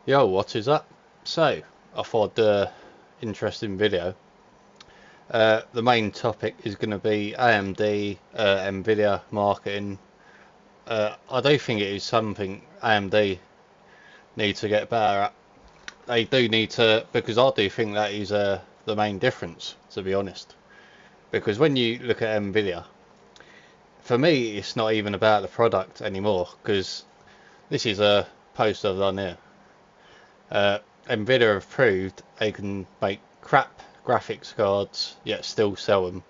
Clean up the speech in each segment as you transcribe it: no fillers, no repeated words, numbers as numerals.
Yo, what is up? So, I thought the interesting video. The main topic is going to be AMD, Nvidia marketing. I do think it is something AMD need to get better at. They do need to, because I do think that is the main difference, to be honest. Because when you look at Nvidia, for me, it's not even about the product anymore. Because this is a post I've done here. Nvidia have proved they can make crap graphics cards yet still sell them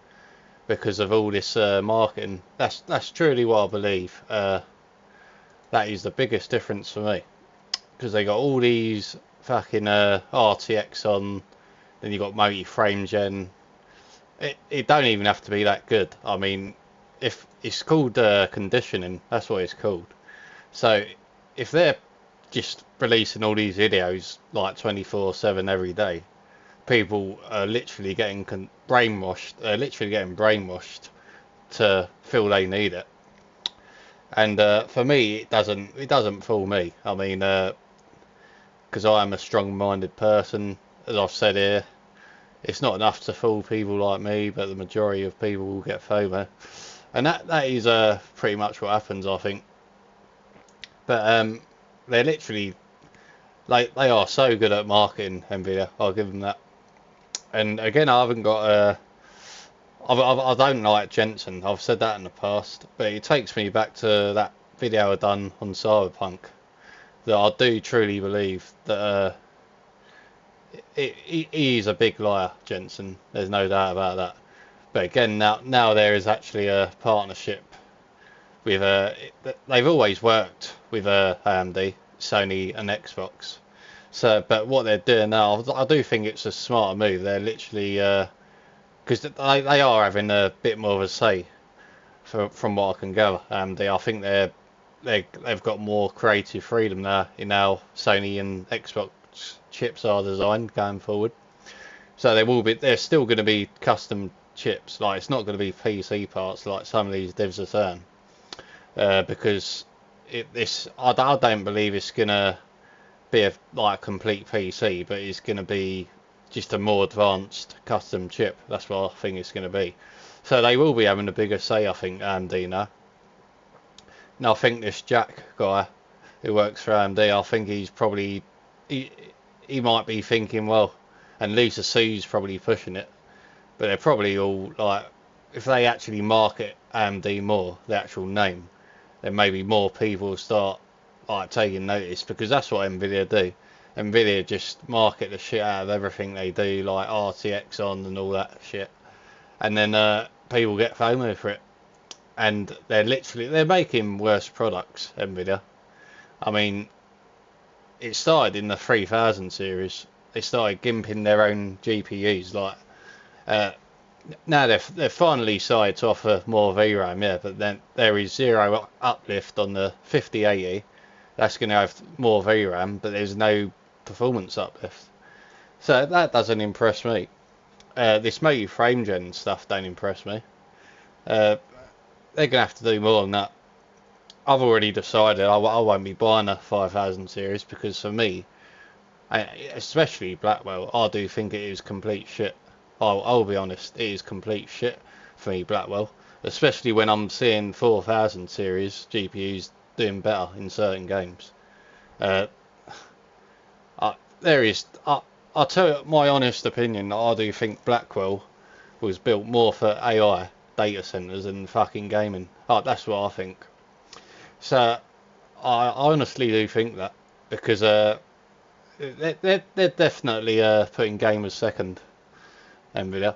because of all this marketing. That's truly what I believe. That is the biggest difference for me, because they got all these fucking RTX on, then you got multi-frame gen. It don't even have to be that good. I mean, if it's called conditioning, that's what it's called. So if they're just releasing all these videos like 24/7 every day, people are literally getting brainwashed. They're literally getting brainwashed to feel they need it. And for me, it doesn't fool me. I mean, because I am a strong-minded person, as I've said here, it's not enough to fool people like me, but the majority of people will get FOMO, and that is pretty much what happens, I think. But they're literally, like, they are so good at marketing, Nvidia. I'll give them that. And again, I haven't got I don't like Jensen. I've said that in the past, but it takes me back to that video I done on Cyberpunk. That I do truly believe that he is a big liar, Jensen. There's no doubt about that. But again, now there is actually a partnership with they've always worked with AMD, Sony, and Xbox. So, but what they're doing now, I do think it's a smarter move. They're literally because they are having a bit more of a say, from what I can gather. I think they've got more creative freedom now in how Sony and Xbox chips are designed going forward. So there's still going to be custom chips. Like, it's not going to be PC parts like some of these devs are saying, because I don't believe it's going to be like a complete PC, but it's going to be just a more advanced custom chip. That's what I think it's going to be. So they will be having a bigger say, I think, AMD now. Now I think this Jack guy who works for AMD, I think he might be thinking, well, and Lisa Sue's probably pushing it, but they're probably all like, if they actually market AMD more, the actual name, then maybe more people will start like taking notice, because that's what Nvidia do. Nvidia just market the shit out of everything they do, like RTX on and all that shit, and then people get FOMO for it, and they're making worse products. Nvidia, I mean, it started in the 3000 series. They started gimping their own GPUs. Like, now they've finally decided to offer more VRAM, yeah, but then there is zero uplift on the 5080. That's going to have more VRAM, but there's no performance uplift. So that doesn't impress me. This multi-frame gen stuff don't impress me. They're going to have to do more than that. I've already decided I won't be buying a 5000 series, because for me, especially Blackwell, I do think it is complete shit. I'll be honest, it is complete shit for me, Blackwell. Especially when I'm seeing 4000 series GPUs doing better in certain games. I'll tell you my honest opinion. I do think Blackwell was built more for AI data centers than fucking gaming. That's what I think. So I honestly do think that, because they're definitely putting gamers second, Nvidia.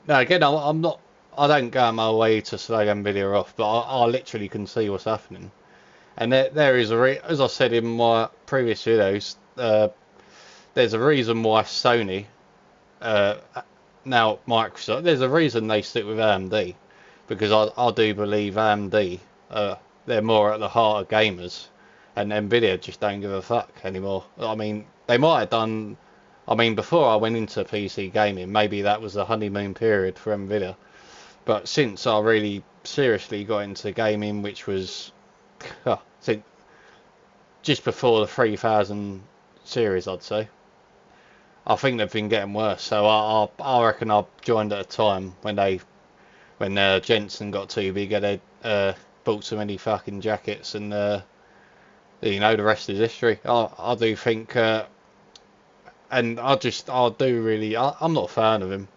Now again, I'm not. I don't go my way to slag Nvidia off, but I literally can see what's happening. And there is as I said in my previous videos, there's a reason why Sony, now Microsoft, there's a reason they stick with AMD, because I do believe AMD, they're more at the heart of gamers, and Nvidia just don't give a fuck anymore. I mean, they might have done. I mean, before I went into PC gaming, maybe that was the honeymoon period for Nvidia, but since I really seriously got into gaming, which was, since just before the 3000 series, I'd say. I think they've been getting worse. So I reckon I joined at a time when Jensen got too big and they bought so many fucking jackets, and you know, the rest is history. I do think, and I do really, I'm not a fan of him.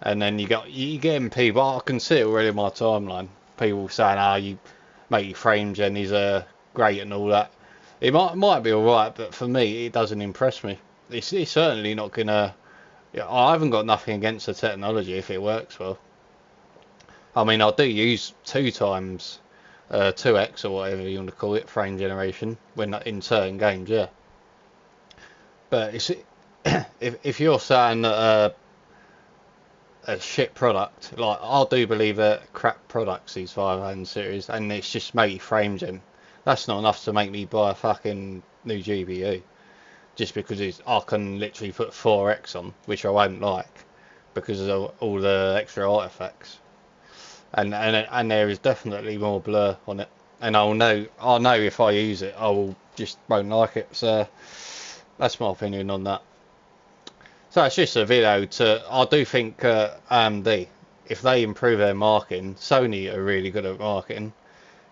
And then you getting people, I can see it already in my timeline. People saying, "Ah, you make your frame gen is great and all that." It might be alright, but for me, it doesn't impress me. It's certainly not gonna. Yeah, I haven't got nothing against the technology if it works well. I mean, I do use 2x 2x or whatever you want to call it, frame generation, when in certain games, yeah. But it's if you're saying that a shit product, like I do believe that crap products, these 500 series, and it's just make frame gen. That's not enough to make me buy a fucking new GPU. Just because I can literally put 4x on, which I won't like because of all the extra artifacts. And there is definitely more blur on it. And I'll know if I use it, I will just won't like it. So that's my opinion on that. So it's just a video I do think AMD, if they improve their marketing, Sony are really good at marketing.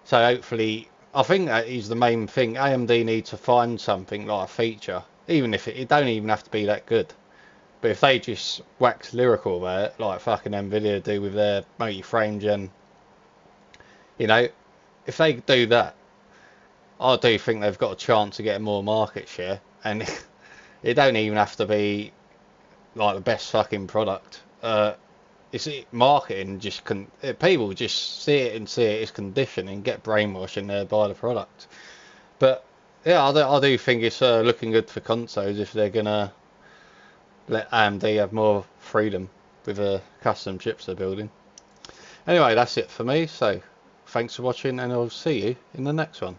So hopefully, I think that is the main thing. AMD need to find something like a feature, even if it don't even have to be that good. But if they just wax lyrical about it, like fucking Nvidia do with their multi-frame gen, you know, if they do that, I do think they've got a chance of getting more market share. And it don't even have to be like the best fucking product. It's marketing just people just see it and see it as conditioning, get brainwashed and buy the product. But yeah, I do think it's looking good for consoles if they're gonna let AMD have more freedom with the custom chips they're building. Anyway, that's it for me. So thanks for watching, and I'll see you in the next one.